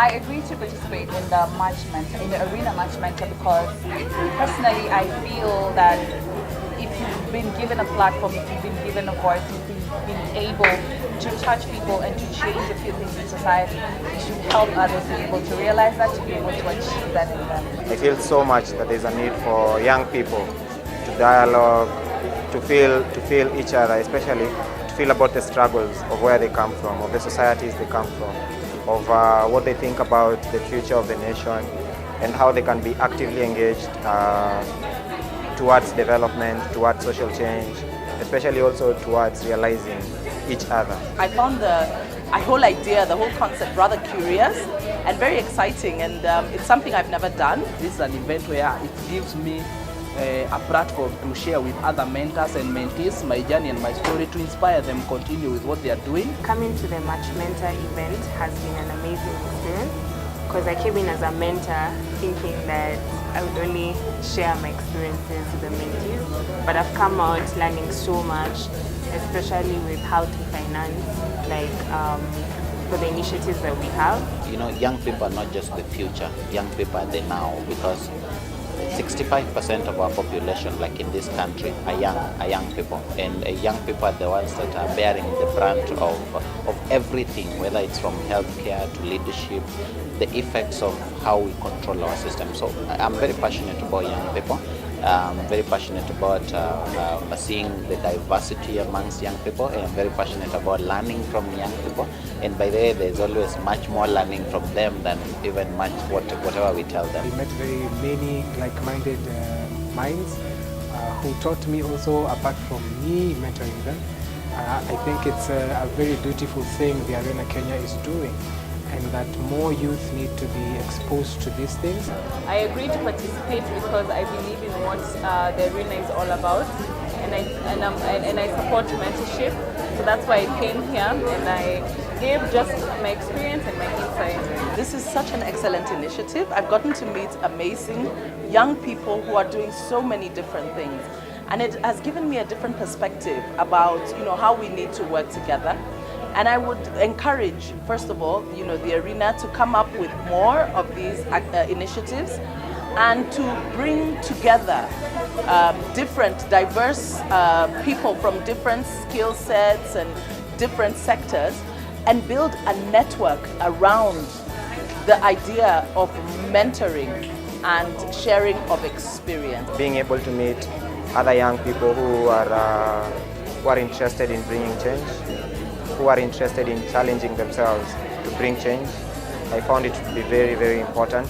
I agree to participate in the in the arena MatchMentor because personally I feel that if you've been given a platform, if you've been given a voice, if you've been able to touch people and to change a few things in society, you should help others to be able to realize that, to be able to achieve that in them. I feel so much that there's a need for young people to dialogue, to feel each other, especially to feel about the struggles of where they come from, of the societies they come from, of what they think about the future of the nation, and how they can be actively engaged towards development, towards social change, especially also towards realizing each other. I found the whole idea, the whole concept rather curious and very exciting, and it's something I've never done. This is an event where it gives me a platform to share with other mentors and mentees my journey and my story, to inspire them continue with what they are doing. Coming to the MatchMentor event has been an amazing experience because I came in as a mentor thinking that I would only share my experiences with the mentees, but I've come out learning so much, especially with how to finance, for the initiatives that we have. You know, young people are not just the future, young people are the now, because 65% of our population, like in this country, are young people, and young people are the ones that are bearing the brunt of everything, whether it's from healthcare to leadership, the effects of how we control our system. So I'm very passionate about young people. I'm very passionate about seeing the diversity amongst young people, and I'm very passionate about learning from young people. And by the way, there's always much more learning from them than even whatever we tell them. We met very many like-minded minds who taught me also, apart from me mentoring them. I think it's a very beautiful thing the Arena Kenya is doing, and that more youth need to be exposed to these things. I agree to participate because I believe in what the arena is all about, and I support mentorship. So that's why I came here and I gave just my experience and my insight. This is such an excellent initiative. I've gotten to meet amazing young people who are doing so many different things, and it has given me a different perspective about how we need to work together. And I would encourage, first of all, the arena to come up with more of these initiatives and to bring together different, diverse people from different skill sets and different sectors, and build a network around the idea of mentoring and sharing of experience. Being able to meet other young people who are interested in bringing change, who are interested in challenging themselves to bring change, I found it to be very, very important.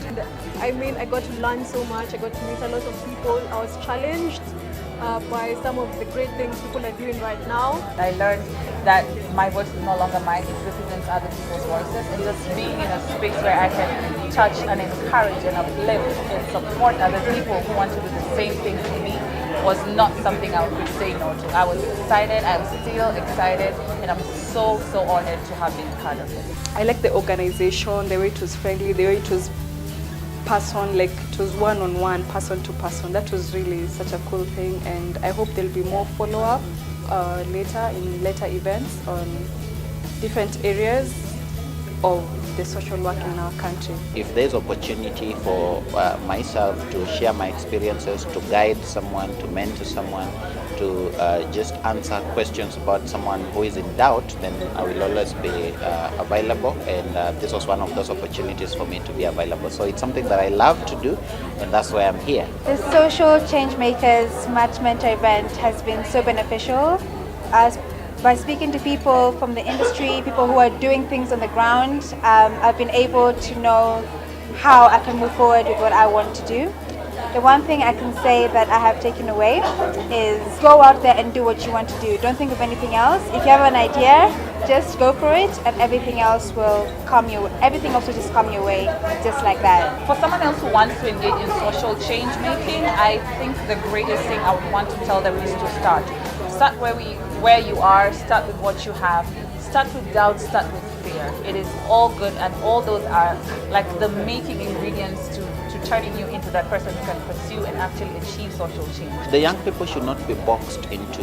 I mean, I got to learn so much, I got to meet a lot of people, I was challenged by some of the great things people are doing right now. I learned that my voice is no longer mine, it represents other people's voices, and just being in a space where I can touch and encourage and uplift and support other people who want to do the same thing for me was not something I could say no to. I was excited, I'm still excited, and I'm so honored to have been part of it. I like the organization, the way it was friendly, the way it was it was one-on-one, person to person. That was really such a cool thing, and I hope there'll be more follow-up later in later events on different areas of the social work in our country. If there's opportunity for myself to share my experiences, to guide someone, to mentor someone, to just answer questions about someone who is in doubt, then I will always be available, and this was one of those opportunities for me to be available. So it's something that I love to do, and that's why I'm here. The Social Changemakers MatchMentor event has been so beneficial. By speaking to people from the industry, people who are doing things on the ground, I've been able to know how I can move forward with what I want to do. The one thing I can say that I have taken away is go out there and do what you want to do. Don't think of anything else. If you have an idea, just go for it, and everything else will just come your way, just like that. For someone else who wants to engage in social change making, I think the greatest thing I would want to tell them is to start. Start where you are, start with what you have, start with doubt, start with fear. It is all good, and all those are like the making ingredients to turning you into that person who can pursue and actually achieve social change. The young people should not be boxed into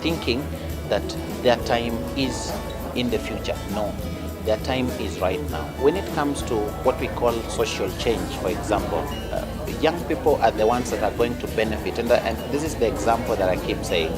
thinking that their time is in the future. No. their time is right now. When it comes to what we call social change, for example, young people are the ones that are going to benefit. And this is the example that I keep saying.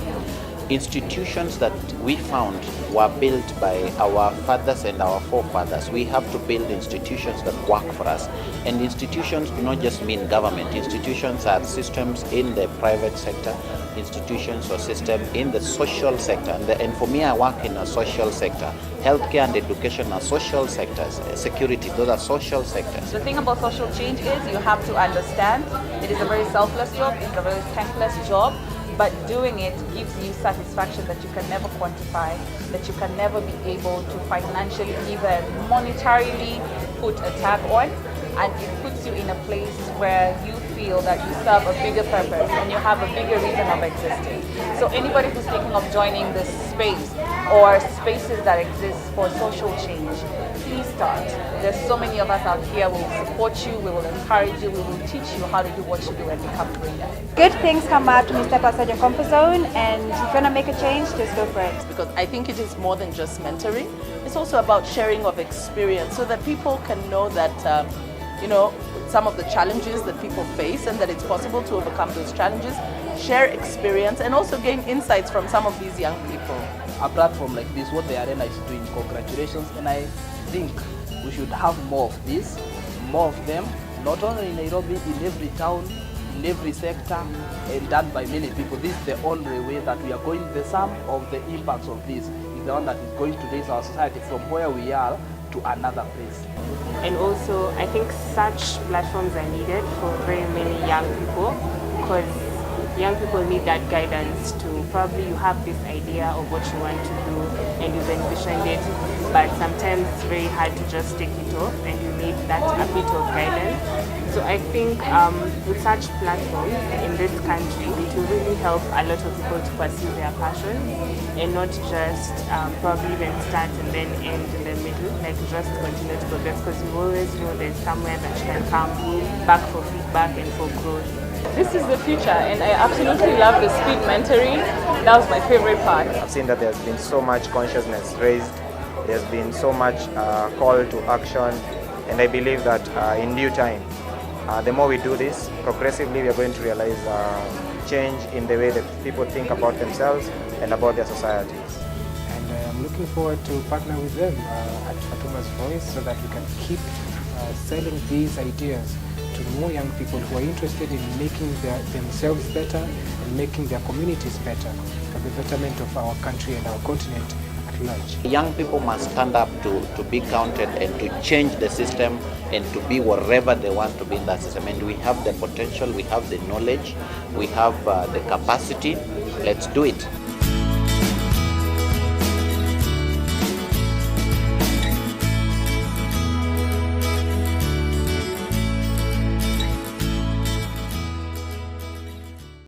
Institutions that we found were built by our fathers and our forefathers. We have to build institutions that work for us. And institutions do not just mean government. Institutions are systems in the private sector, institutions or systems in the social sector. And for me, I work in a social sector. Healthcare and education are social sectors. Security, those are social sectors. The thing about social change is you have to understand it is a very selfless job, it's a very thankless job, but doing it gives you satisfaction that you can never quantify, that you can never be able to financially, even monetarily put a tag on, and it puts you in a place where you feel that you serve a bigger purpose and you have a bigger reason of existing. So anybody who's thinking of joining this space or spaces that exist for social change, please start. There's so many of us out here. We will support you, we will encourage you, we will teach you how to do what you do and become greater. Good things come out when you step outside your comfort zone, and if you want to make a change, just go for it. Because I think it is more than just mentoring. It's also about sharing of experience so that people can know that some of the challenges that people face and that it's possible to overcome those challenges, share experience and also gain insights from some of these young people. A platform like this, what the Arena is doing, congratulations, and I think we should have more of this, more of them, not only in Nairobi, in every town, in every sector, and done by many people. This is the only way that we are going. The sum of the impacts of this is the one that is going to raise our society from where we are to another place. And also, I think such platforms are needed for very many young people, because young people need that guidance to probably you have this idea of what you want to do and you've envisioned it, but sometimes it's very hard to just take it off and you need that a bit of guidance. So I think with such platforms in this country, it will really help a lot of people to pursue their passion and not just probably even start and then end in the middle, like just continue to progress, because you always know there's somewhere that you can come back for feedback and for growth. This is the future, and I absolutely love the speed mentoring. That was my favorite part. I've seen that there's been so much consciousness raised, there's been so much call to action, and I believe that in due time, the more we do this, progressively we are going to realize change in the way that people think about themselves and about their societies. And I'm looking forward to partner with them at Fatuma's Voice so that we can keep selling these ideas to more young people who are interested in making themselves better and making their communities better for the betterment of our country and our continent at large. Young people must stand up to be counted and to change the system and to be wherever they want to be in that system. And we have the potential, we have the knowledge, we have the capacity. Let's do it.